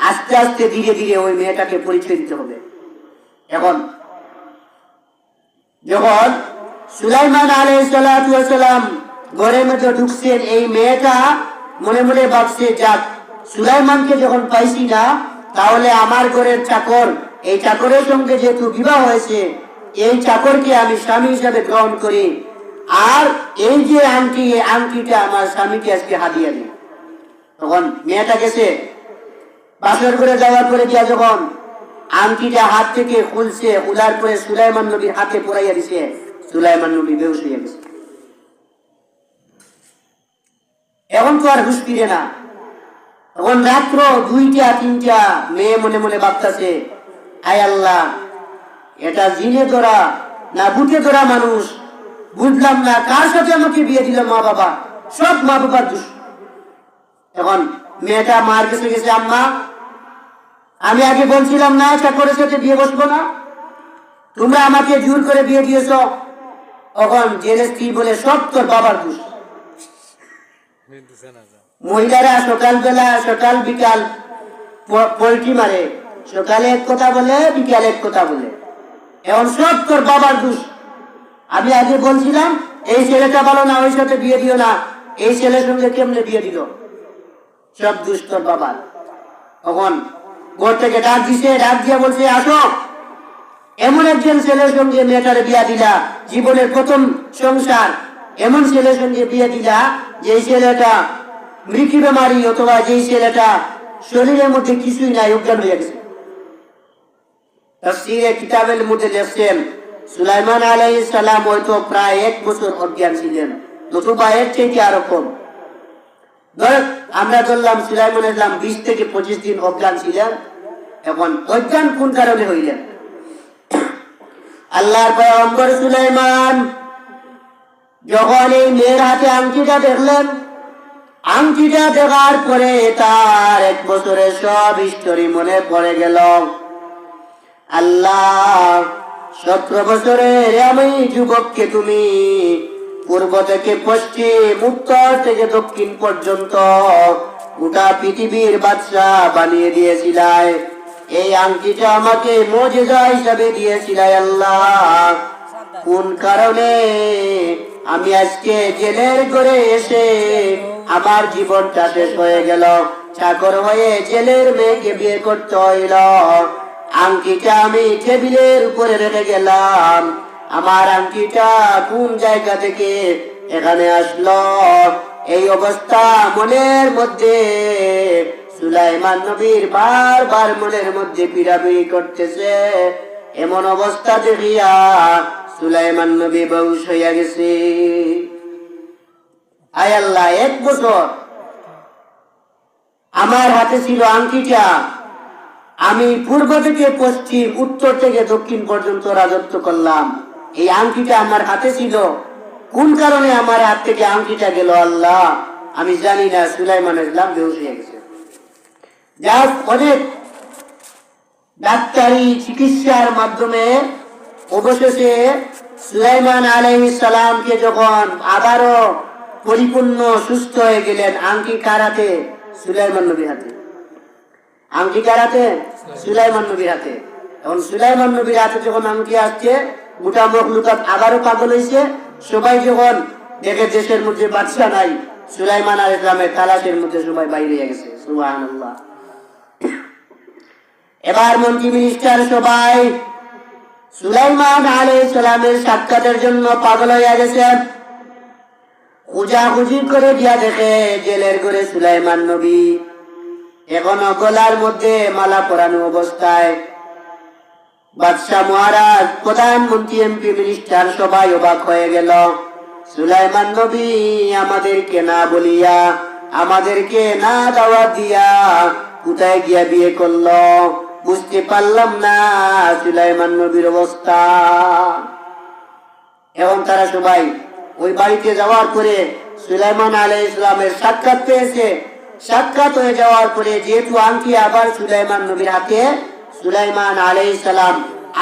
আস্তে আস্তে ধীরে ধীরে ওই মেয়েটাকে পরিচয় দিতে হবে। এখন যখন সুলাইমান আলাইহিস সালাম ঘরের মধ্যে ঢুকছেন, এই মেয়েটা মনে মনে ভাবছে, যাক সুলাইমানকে যখন পাইছি না, তাহলে আমার ঘরের চাকর, এই চাকরের সঙ্গে যেহেতু বিবাহ হয়েছে, এই চাকরকে আমি স্বামী হিসাবে গ্রহণ করি, আর এই যে আংটি, এই আংটিটা আমার স্বামীকে আজকে হাদিয়া দিই। তখন মেয়েটা গেছে, বাসর করে যাওয়ার পরে দিয়া যখন আংটিটা হাত থেকে খুলছে, খোলার পরে সুলাইমান নবীর হাতে পরাইয়া দিছে, সুলাইমান নবী বেহুশ হয়ে গেছে। এখন তো আর হুঁশ ফিরে না। তখন রাত্র 2টা-3টা, মেয়ে মনে মনে ভাবতেছে, আয় আল্লাহ, এটা জিনে ধরা না বুটে ধরা মানুষ, বুঝলাম না, কার সাথে আমাকে বিয়ে দিল, মা বাবা, সব মা বাবার দোষ। এখন মেয়েটা মার কাছে গেছে, আম্মা আমি আগে বলছিলাম না চাকরের সাথে বিয়ে বসবো না, তোমরা আমাকে জোর করে বিয়ে দিয়েছ। তখন জেলে স্ত্রী বলে, সব তোর বাবার দোষ। মহিলারা সকালবেলা, সকাল বিকাল পোল্ট্রি মারে, সকালে এক কথা বলে, বিকালে এক কথা বলে, এখন সব তোর বাবার দোষ। আমি আগে বলছিলাম এই ছেলেটা ভালো না, ওই সাথে বিয়ে দিও না, এই ছেলের সঙ্গে কেমনে বিয়ে দিল, সব দোষ তোর বাবার। তখন ঘর থেকে ডাক দিছে, ডাক দিয়া বলছে, আসো, এমন একজন ছেলের সঙ্গে মেয়েটার বিয়া দিলা, জীবনের প্রথম সংসার, এমন ছেলের সঙ্গে বিয়ে দিলা যে ছেলেটা মৃত্যু বেমারি, অথবা যে ছেলেটা শরীরের মধ্যে কিছুই নাই, অজ্ঞান হয়ে গেছে। তাফসীরে কিতাবের মধ্যে লিখছেন, সুলাইমান আলাইহিস সালাম হয়তো প্রায় 1 বছর অজ্ঞান ছিলেন, নতুবা এর থেকে আরো কম। আমরা ধরলাম সুলাইমান আলাইহিস সালাম 20 থেকে 25 দিন অজ্ঞান ছিলেন। এখন অজ্ঞান কোন কারণে হইলেন? আল্লাহর পয়গম্বর সুলাইমান যখন এই মেয়ের হাতে আংটিটা দেখলেন, আংটিটা দেখার পরে তার 1 বছরের সব হিস্টোরি মনে পড়ে গেল। আল্লাহ, 17 বছরের আমি যুবককে তুমি পূর্ব থেকে পশ্চিম, উত্তর থেকে দক্ষিণ পর্যন্ত গোটা পৃথিবীর বাদশাহ বানিয়ে দিয়েছিলাই, এই আংটিটা আমাকে মুজিজা হিসাবে দিয়েছিলাই। আল্লাহ, কোন কারণে আমি আজকে জেলের ঘরে এসে আমার জীবনটা শেষ হয়ে গেল, চাকর হয়ে জেলের মেয়েকে বিয়ে করতে হইল, আংটিটা আমি টেবিলের উপরে রেখে গেলাম, আমার আংটিটা কোন জায়গা থেকে এখানে আসলো? এই অবস্থা মনের মধ্যে সুলাইমান নবীর বারবার মনের মধ্যে পীড়াপিড়ি করতেছে। এমন অবস্থা দেখিয়া সুলাইমান নবী বেহুশ হইয়া গেছে। আয় আল্লাহ, 1 বছর আমার হাতে ছিল আংটিটা, আমি পূর্ব থেকে পশ্চিম, উত্তর থেকে দক্ষিণ পর্যন্ত রাজত্ব করলাম, এই আংটিটা আমার হাতে ছিল, কোন কারণে আমার হাত থেকে আংটিটা গেল আল্লাহ আমি জানি না। সুলাইমান আলাইহিস সালাম বেহুশ হয়ে গেছে। যাক, অনেক ডাক্তারি চিকিৎসার মাধ্যমে অবশেষে সুলাইমান আলাইহিস সালামকে যখন আবারও পরিপূর্ণ সুস্থ হয়ে গেলেন, আংটি কার হাতে? সুলাইমান নবীর হাতে। আংটি কার হাতে? সুলাইমান নবীর হাতে। এখন সুলাইমান নবীর হাতে যখন আংটি আসছে, গোটা মখলুকাত আবারও পাগল হয়েছে। সবাই যখন দেখে দেশের মধ্যে বাদশা নাই, সুলাইমান আলাইহিস সালামের তালাশের মধ্যে সবাই বাইরে গেছে। সুবহানাল্লাহ। এবার মন্ত্রী মিনিস্টার সবাই সুলাইমান আলাইহিস সালামের সাক্ষাতের জন্য পাগল হয়ে গেছে। খুঁজাখুঁজি করে গিয়া দেখে জেলের ঘরে সুলাইমান নবী এখনো গলার মধ্যে মালা পরানো অবস্থায়। বাদশাহ মহারাজ, প্রধানমন্ত্রী, এমপি, মিনিস্টার সবাই অবাক হয়ে গেল। সুলাইমান নবী আমাদেরকে না বলিয়া, আমাদেরকে না দাওয়াত দিয়া কোথায় গিয়া বিয়ে করলো? বুঝতে পারলাম না সুলাইমান নবীর অবস্থা। এখন তারা সবাই ওই বাড়িতে যাওয়ার পরে সুলাইমান আলাইহিস সালামের সাক্ষাৎ পেয়েছে। সাক্ষাৎ হয়ে যাওয়ার পরে যেহেতু আংটি আবার সুলাইমান নবীর হাতে, সুলাইমান আলাইহিস সালাম